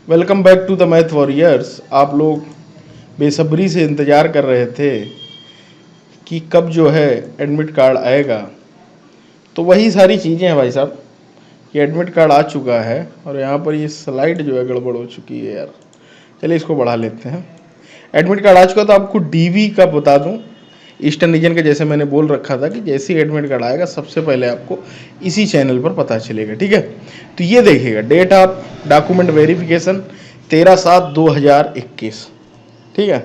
Welcome back to the math warriors. आप लोग बेसब्री से इंतज़ार कर रहे थे कि कब जो है एडमिट कार्ड आएगा। तो वही सारी चीज़ें हैं भाई साहब। ये एडमिट कार्ड आ चुका है और यहाँ पर ये स्लाइड जो है गड़बड़ हो चुकी है यार। चलिए इसको बढ़ा लेते हैं। एडमिट कार्ड आ चुका तो आपको डीवी का बता दूं, ईस्टर्न रीजन का, जैसे मैंने बोल रखा था कि जैसे ही एडमिट कार्ड आएगा सबसे पहले आपको इसी चैनल पर पता चलेगा। ठीक है, तो ये देखिएगा डेट ऑफ डॉक्यूमेंट वेरिफिकेशन 13/7/2021। ठीक है,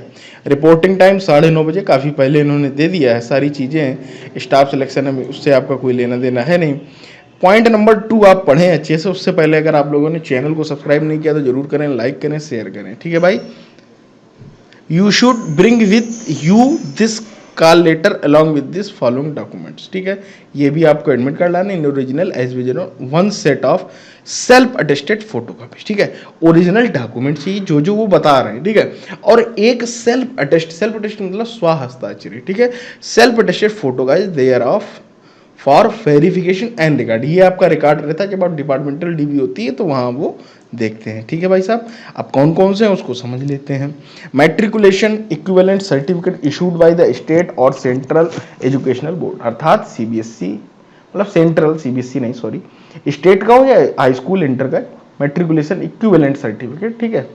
रिपोर्टिंग टाइम 9:30 बजे, काफ़ी पहले इन्होंने दे दिया है सारी चीज़ें। स्टाफ सिलेक्शन में उससे आपका कोई लेना देना है नहीं। पॉइंट नंबर 2 आप पढ़ें अच्छे से। उससे पहले अगर आप लोगों ने चैनल को सब्सक्राइब नहीं किया तो जरूर करें, लाइक करें, शेयर करें। ठीक है भाई। You should bring with you this call letter along with this following documents. ठीक है, ये भी आपको एडमिट कार्ड लाना in original as vision one set of self attested photo copy. ठीक है, ओरिजिनल डॉक्यूमेंट चाहिए जो जो वो बता रहे हैं। ठीक है, और एक सेल्फ अटेस्ट मतलब स्व हस्ताक्षरी। ठीक है, सेल्फ अटेस्टेड फोटो का is there of for verification and record. ये आपका रिकॉर्ड रहता है जब आप डिपार्टमेंटल डीबी होती है तो वहाँ वो देखते हैं। ठीक है भाई साहब, अब कौन कौन से हैं उसको समझ लेते हैं। Matriculation equivalent certificate issued by the state और सेंट्रल एजुकेशनल बोर्ड, अर्थात सीबीएसई, मतलब सेंट्रल, सीबीएसई नहीं सॉरी, स्टेट का हो या हाई स्कूल इंटर का, मैट्रिकुलेशन इक्विवेलेंट सर्टिफिकेट। ठीक है,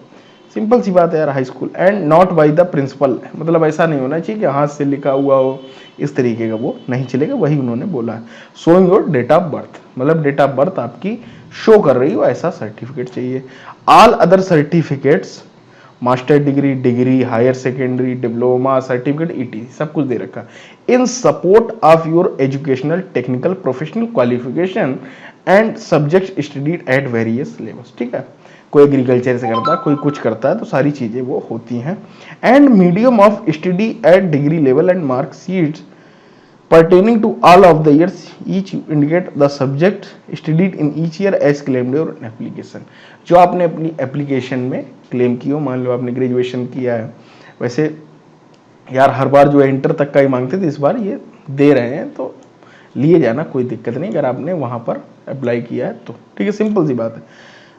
सिंपल सी बात है यार, high school. And not by the principal, मतलब ऐसा नहीं होना चाहिए कि हाथ से लिखा हुआ हो, इस तरीके का वो नहीं चलेगा, वही उन्होंने बोला है। Showing your date of birth, मतलब डेट ऑफ बर्थ आपकी शो कर रही हो ऐसा सर्टिफिकेट चाहिए। All other certificates, master degree, higher secondary, diploma certificate, ET, सब कुछ दे रखा in support of your educational technical professional qualification and subject studied at various levels. ठीक है, कोई एग्रीकल्चर से करता है, कोई कुछ करता है, तो सारी चीजें वो होती हैं। And medium of study eight degree level and marksheets pertaining to all of the years each indicate the subject studied in each year as claimed your application। जो आपने अपनी एप्लीकेशन में क्लेम की हो, मान लो आपने ग्रेजुएशन किया है, वैसे यार हर बार जो है इंटर तक का ही मांगते थे, इस बार ये दे रहे हैं तो लिए जाना, कोई दिक्कत नहीं अगर आपने वहाँ पर अप्लाई किया है तो। ठीक है, सिंपल सी बात है।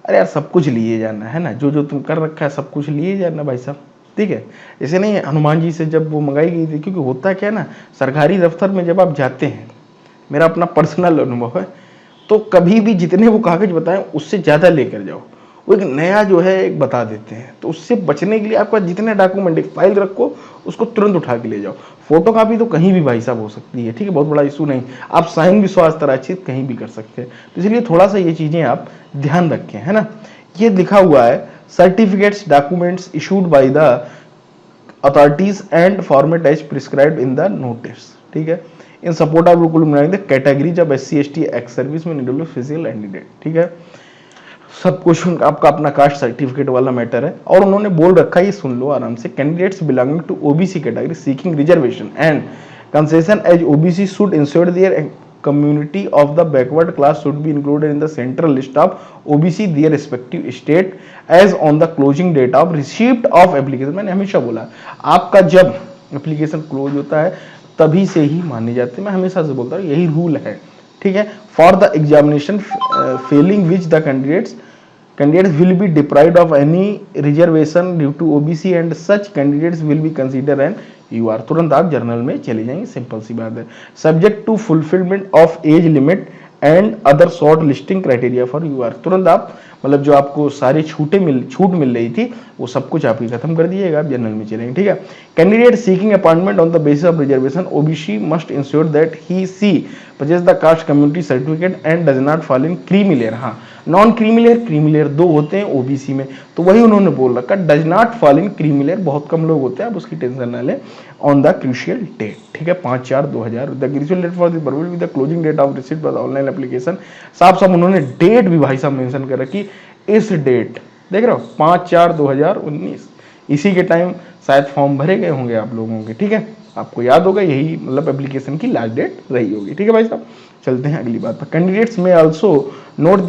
अरे यार सब कुछ लिए जाना है ना, जो जो तुम कर रखा है सब कुछ लिए जाना भाई साहब। ठीक है, ऐसे नहीं हनुमान जी से जब वो मंगाई गई थी, क्योंकि होता क्या है ना, सरकारी दफ्तर में जब आप जाते हैं, मेरा अपना पर्सनल अनुभव है, तो कभी भी जितने वो कागज बताएं उससे ज़्यादा लेकर जाओ, वो एक नया जो है एक बता देते हैं। तो उससे बचने के लिए आपका जितने डॉक्यूमेंट, एक फाइल रखो, उसको तुरंत उठा के ले जाओ। फोटो कापी तो कहीं भी भाई साहब हो सकती है। ठीक है, बहुत बड़ा इशू नहीं, आप साइन भी स्वास्थ्य कहीं भी कर सकते हैं। तो इसलिए थोड़ा सा ये चीज़ें आप ध्यान रखें, है ना। ये लिखा हुआ है certificates documents issued by the authorities and format as prescribed in the notice. ठीक है, in support of rule categories of SC ST ex service में निडल फिजिकल कैंडिडेट। ठीक है, सब कुछ आपका अपना कास्ट सर्टिफिकेट वाला मैटर है। और उन्होंने बोल रखा है, ये सुन लो आराम से, candidates belonging to OBC category seeking reservation and concession as OBC should ensure their community of the backward class should be included in the central list of OBC their respective state as on the closing date of receipt of application। मैंने हमेशा बोला आपका जब application close होता है तभी से ही माने जाते हैं, मैं हमेशा से बोलता हूँ यही रूल है। ठीक है, for the examination Fehling which the candidates will be deprived of any reservation due to OBC and such candidates will be considered an UR। तुरंत आप जर्नल में चले जाएंगे, सिंपल सी बात है। Subject to fulfilment of age limit and other short listing criteria for UR। तुरंत आप मतलब जो आपको सारी छूट मिल रही थी वो सब कुछ आपकी खत्म कर दिएगा, आप जनरल में चलेंगे। ठीक है, candidate seeking appointment on the basis of reservation OBC must ensure that he see purchase the caste community certificate and does not fall in creamy layer. हाँ, नॉन क्रीमी लेयर दो होते हैं OBC में, तो वही उन्होंने बोल रखा, does not fall in creamy layer, बहुत कम लोग होते हैं, आप उसकी टेंशन ना लें। ऑन द क्रूशियल डेट, ठीक है, 5/4/2000 the crucial date for the closing date of receipt for online application. साफ साफ उन्होंने डेट भी भाई साहब मेंशन कर रखी, इस डेट देख रहे हो 5/4/2019, इसी के टाइम शायद फॉर्म भरे गए होंगे आप लोगों के। ठीक है, आपको याद होगा यही मतलब एप्लीकेशन की लास्ट डेट रही होगी। ठीक है भाई साहब, चलते हैं अगली बात पर। कैंडिडेट्स में also note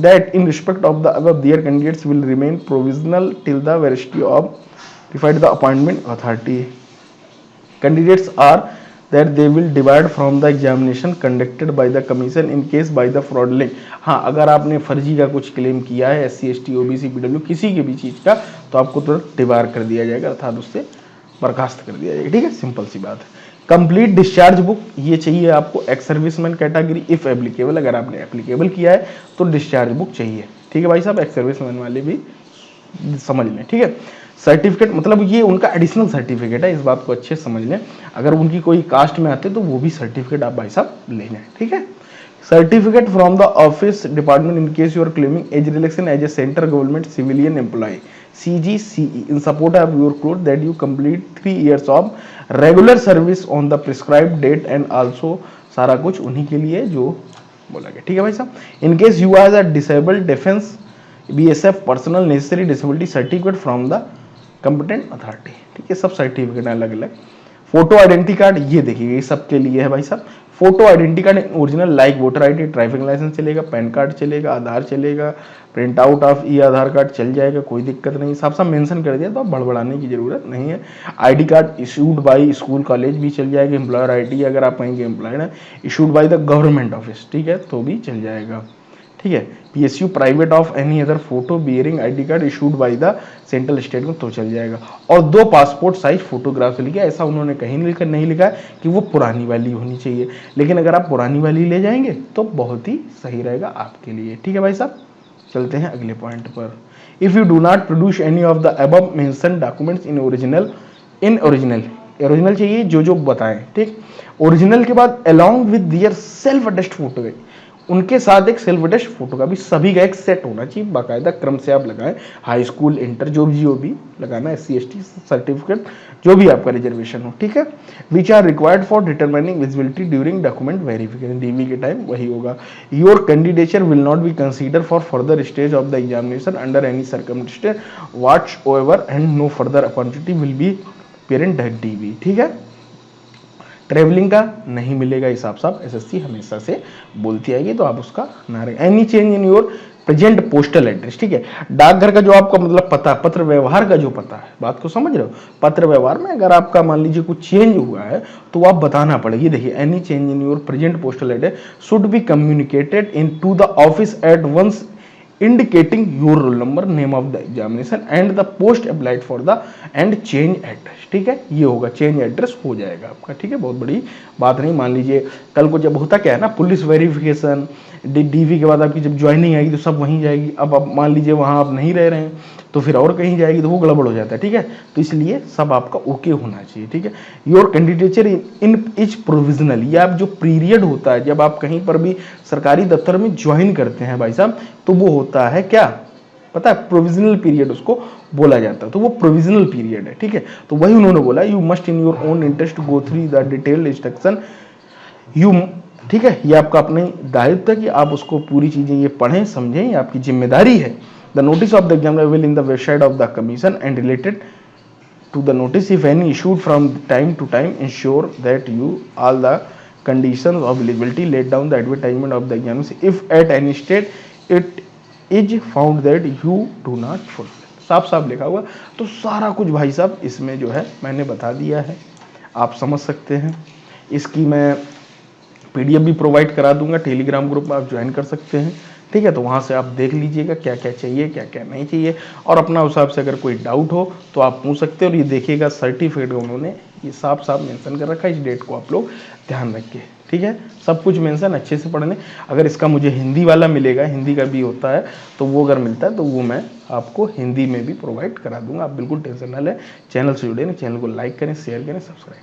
that in respect of the above their candidates will remain provisional till the veracity of ratified the appointment authority। Candidates are that they will divide from the examination conducted by the commission in case by the fraudulent। हाँ, अगर आपने फर्जी का कुछ claim किया है SC ST OBC PW किसी के भी चीज़ का, तो आपको तुरंत डिबार कर दिया जाएगा, अर्थात उससे बर्खास्त कर दिया जाएगा। ठीक है, सिंपल सी बात है। कंप्लीट डिस्चार्ज बुक ये चाहिए आपको ex serviceman category if applicable, अगर आपने एप्लीकेबल किया है तो डिस्चार्ज बुक चाहिए। ठीक है भाई साहब, एक्स सर्विसमैन वाले भी समझ लें। ठीक है, सर्टिफिकेट मतलब ये उनका एडिशनल सर्टिफिकेट है, इस बात को अच्छे से समझ लें। अगर उनकी कोई कास्ट में आते तो वो भी सर्टिफिकेट आप भाई साहब ले जाएं। ठीक है, certificate from the office department in case you are claiming age relaxation as a central government civilian employ CGCE in support of your quote that you complete 3 years of regular service on the prescribed date and also सारा कुछ उन्हीं के लिए जो बोला गया। ठीक है भाई साहब, in case you are the disabled defence BSF personnel necessary disability certificate from the competent authority. ठीक है, सब सर्टिफिकेट अलग अलग। फोटो आइडेंटिटी कार्ड ये देखिए ये सबके लिए है भाई साहब। Photo identity card original like voter ID, driving licence चलेगा, पैन कार्ड चलेगा, आधार चलेगा, print out of Aadhaar card चल जाएगा, कोई दिक्कत नहीं। साफ साफ मेंशन कर दिया तो आप बड़बड़ाने की जरूरत नहीं है। ID card issued by school college भी चल जाएगा। एम्प्लॉयर ID अगर आप कहीं के एम्प्लॉयड हैं, issued by the government office, ठीक है, तो भी चल जाएगा। ठीक है, PSU private of any other photo bearing ID card issued by the central state में तो चल जाएगा। और 2 पासपोर्ट साइज फोटोग्राफ लिखा, ऐसा उन्होंने कहीं नहीं लिखा कि वो पुरानी वाली होनी चाहिए, लेकिन अगर आप पुरानी वाली ले जाएंगे तो बहुत ही सही रहेगा आपके लिए। ठीक है भाई साहब, चलते हैं अगले पॉइंट पर। If you do not produce any of the above mention documents in original चाहिए जो बताएं। ठीक, ओरिजिनल के बाद along with their self attest photo, उनके साथ एक सेल्फ अटेस्ट फोटो का भी सभी का एक सेट होना चाहिए, बाकायदा क्रम से आप लगाएं। हाई स्कूल, इंटर, जो भी लगाना, SC ST सर्टिफिकेट जो भी आपका रिजर्वेशन हो। ठीक है, which are required for determining visibility during document verification, DV के टाइम वही होगा। Your candidature will not be consider for further stage of the examination under any circumstance whatever and no further opportunity will be parent DV। ठीक है, travelling का नहीं मिलेगा, हिसाब साहब SSC हमेशा से बोलती आएगी, तो आप उसका ना रहे। Any change in your present postal address, ठीक है, डाकघर का जो आपका मतलब पता, पत्र व्यवहार का जो पता है, बात को समझ रहे हो, पत्र व्यवहार में अगर आपका मान लीजिए कुछ चेंज हुआ है तो आप बताना पड़ेगी। देखिए, any change in your present postal address should be communicated in to the office at once indicating your roll number, name of the examination and the post applied for the and change address। ठीक है, ये होगा, change address हो जाएगा आपका। ठीक है, बहुत बड़ी बात नहीं। मान लीजिए कल को जब होता क्या है ना, पुलिस वेरिफिकेशन, DV के बाद आपकी जब ज्वाइनिंग आएगी तो सब वहीं जाएगी। अब आप मान लीजिए वहाँ आप नहीं रह रहे हैं तो फिर और कहीं जाएगी, तो वो गड़बड़ हो जाता है। ठीक है, तो इसलिए सब आपका ओके होना चाहिए। ठीक है, your candidature in is provisional, ये आप जो पीरियड होता है जब आप कहीं पर भी सरकारी दफ्तर में ज्वाइन करते हैं भाई साहब, तो वो होता है क्या पता है, प्रोविजनल पीरियड उसको बोला जाता है, तो वो प्रोविजनल पीरियड है। ठीक है, तो वही उन्होंने बोला, you must in your own interest go through the detailed instruction you. ठीक है, ये आपका अपने दायित्व है कि आप उसको पूरी चीजें ये पढ़ें समझें, ये आपकी जिम्मेदारी है। The notice of the exam will in the website of the commission and related to the notice if any issued from time to time ensure that you all the conditions of eligibility laid down the advertisement of the examination if at any state it is found that you do not fulfill। साफ साफ लिखा हुआ, तो सारा कुछ भाई साहब इसमें जो है मैंने बता दिया है, आप समझ सकते हैं। इसकी मैं PDF भी प्रोवाइड करा दूंगा, टेलीग्राम ग्रुप में आप ज्वाइन कर सकते हैं। ठीक है, तो वहाँ से आप देख लीजिएगा क्या क्या चाहिए क्या क्या नहीं चाहिए, और अपना हिसाब से अगर कोई डाउट हो तो आप पूछ सकते हैं। और ये देखिएगा सर्टिफिकेट उन्होंने ये साफ साफ मेंशन कर रखा है, इस डेट को आप लोग ध्यान रखिए। ठीक है, सब कुछ मेंशन अच्छे से पढ़ने। अगर इसका मुझे हिंदी वाला मिलेगा, हिंदी का भी होता है, तो वो अगर मिलता है तो वो मैं आपको हिंदी में भी प्रोवाइड करा दूंगा, आप बिल्कुल टेंशन ना लें। चैनल से जुड़े, चैनल को लाइक करें, शेयर करें, सब्सक्राइब